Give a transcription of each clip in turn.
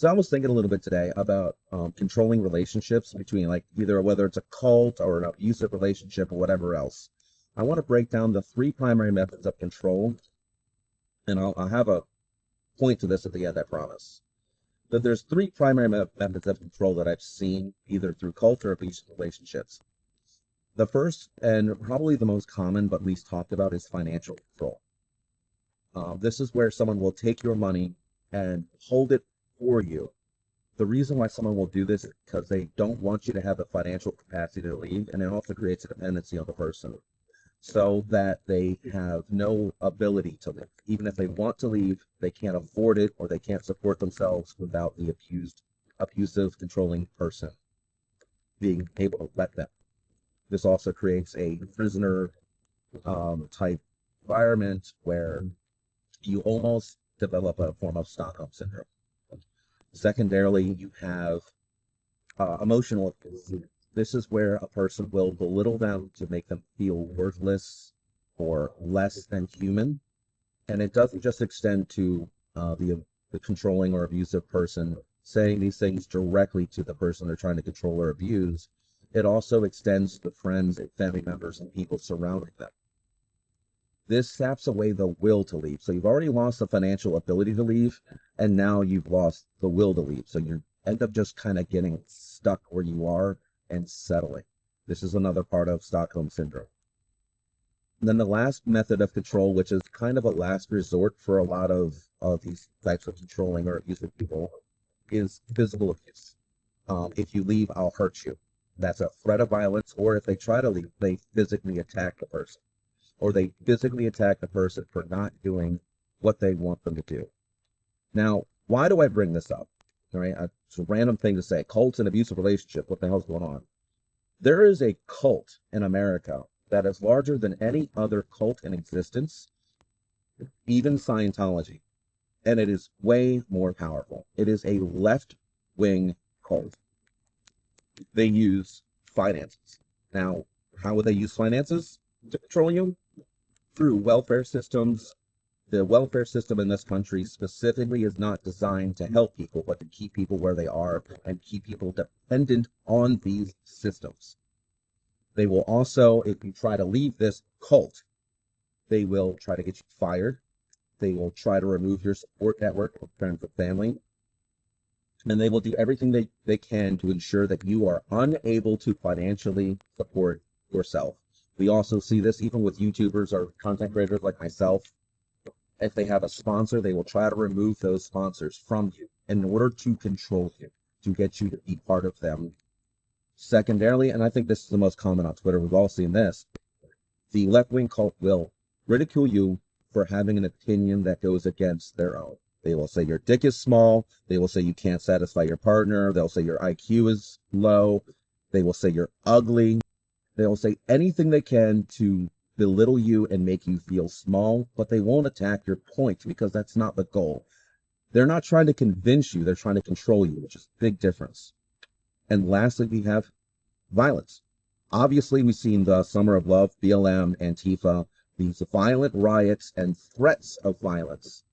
So I was thinking a little bit today about controlling relationships between like either whether it's a cult or an abusive relationship or whatever else. I want to break down the three primary methods of control, and I'll have a point to this at the end, I promise. But there's three primary methods of control that I've seen either through cult or abusive relationships. The first and probably the most common but least talked about is financial control. This is where someone will take your money and hold it for you. The reason why someone will do this is because they don't want you to have the financial capacity to leave, and it also creates a dependency on the person so that they have no ability to leave. Even if they want to leave, they can't afford it or they can't support themselves without the abusive, controlling person being able to let them. This also creates a prisoner type environment where you almost develop a form of Stockholm syndrome. Secondarily, you have emotional abuse. This is where a person will belittle them to make them feel worthless or less than human. And it doesn't just extend to the controlling or abusive person saying these things directly to the person they're trying to control or abuse. It also extends to friends and family members and people surrounding them. This saps away the will to leave. So you've already lost the financial ability to leave, and now you've lost the will to leave. So you end up just kind of getting stuck where you are and settling. This is another part of Stockholm Syndrome. And then the last method of control, which is kind of a last resort for a lot of these types of controlling or abusive people, is physical abuse. If you leave, I'll hurt you. That's a threat of violence, or if they try to leave, they physically attack the person or they physically attack the person for not doing what they want them to do. Now, why do I bring this up? All right, it's a random thing to say. Cults and abusive relationships. What the hell's going on? There is a cult in America that is larger than any other cult in existence, even Scientology, and it is way more powerful. It is a left-wing cult. They use finances. Now, how would they use finances to control you? Through welfare systems. The welfare system in this country specifically is not designed to help people, but to keep people where they are and keep people dependent on these systems. They will also, if you try to leave this cult, they will try to get you fired. They will try to remove your support network of friends and family. And they will do everything they can to ensure that you are unable to financially support yourself. We also see this even with YouTubers or content creators like myself. If they have a sponsor, they will try to remove those sponsors from you in order to control you, to get you to be part of them. Secondarily, and I think this is the most common on Twitter, we've all seen this, the left-wing cult will ridicule you for having an opinion that goes against their own. They will say your dick is small. They will say you can't satisfy your partner. They'll say your IQ is low. They will say you're ugly. They will say anything they can to belittle you and make you feel small, but they won't attack your point because that's not the goal. They're not trying to convince you, they're trying to control you, which is a big difference. And lastly, we have violence. Obviously, we've seen the Summer of Love, BLM, Antifa, these violent riots and threats of violence.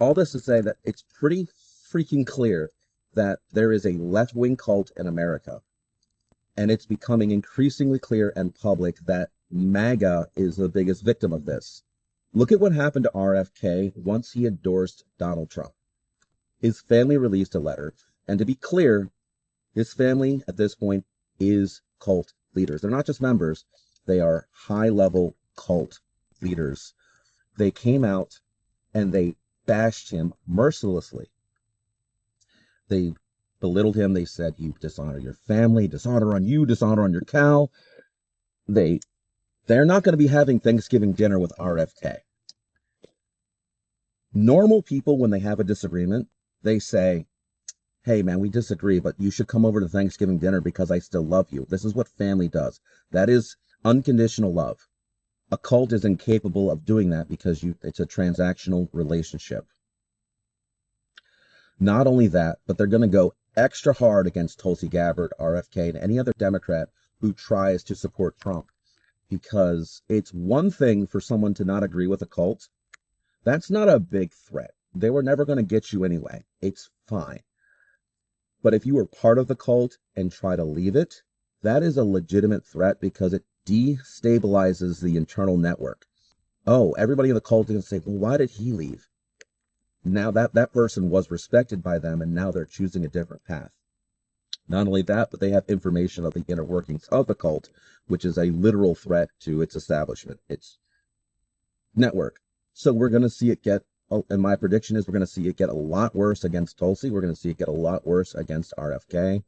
All this to say that it's pretty freaking clear that there is a left-wing cult in America. And it's becoming increasingly clear and public that MAGA is the biggest victim of this. Look at what happened to RFK once he endorsed Donald Trump. His family released a letter, and to be clear, his family at this point is cult leaders. They're not just members, they are high-level cult leaders. They came out and they bashed him mercilessly. They belittled him. They said, you dishonor your family, dishonor on you, dishonor on your cow. They're not going to be having Thanksgiving dinner with RFK. Normal people, when they have a disagreement, they say, hey man, we disagree, but you should come over to Thanksgiving dinner because I still love you. This is what family does. That is unconditional love. A cult is incapable of doing that because it's a transactional relationship. Not only that, but they're going to go extra hard against Tulsi Gabbard, RFK, and any other Democrat who tries to support Trump. Because it's one thing for someone to not agree with a cult. That's not a big threat. They were never going to get you anyway. It's fine. But if you were part of the cult and try to leave it, that is a legitimate threat because it destabilizes the internal network. Oh, everybody in the cult is going to say, well, why did he leave? Now that person was respected by them, and now they're choosing a different path. Not only that, but they have information of the inner workings of the cult, which is a literal threat to its establishment, its network. So we're going to see it get, and my prediction is we're going to see it get a lot worse against Tulsi. We're going to see it get a lot worse against RFK.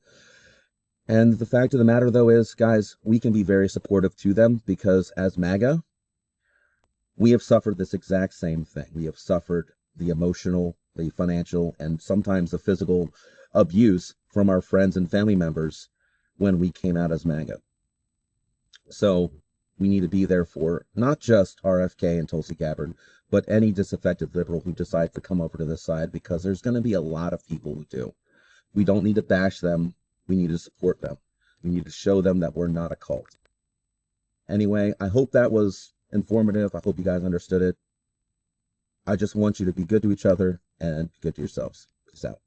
And the fact of the matter, though, is, guys, we can be very supportive to them because as MAGA, we have suffered this exact same thing. We have suffered the emotional, the financial, and sometimes the physical abuse from our friends and family members when we came out as MAGA. So we need to be there for not just RFK and Tulsi Gabbard, but any disaffected liberal who decides to come over to this side, because there's going to be a lot of people who do. We don't need to bash them. We need to support them. We need to show them that we're not a cult. Anyway, I hope that was informative. I hope you guys understood it. I just want you to be good to each other and be good to yourselves. Peace out.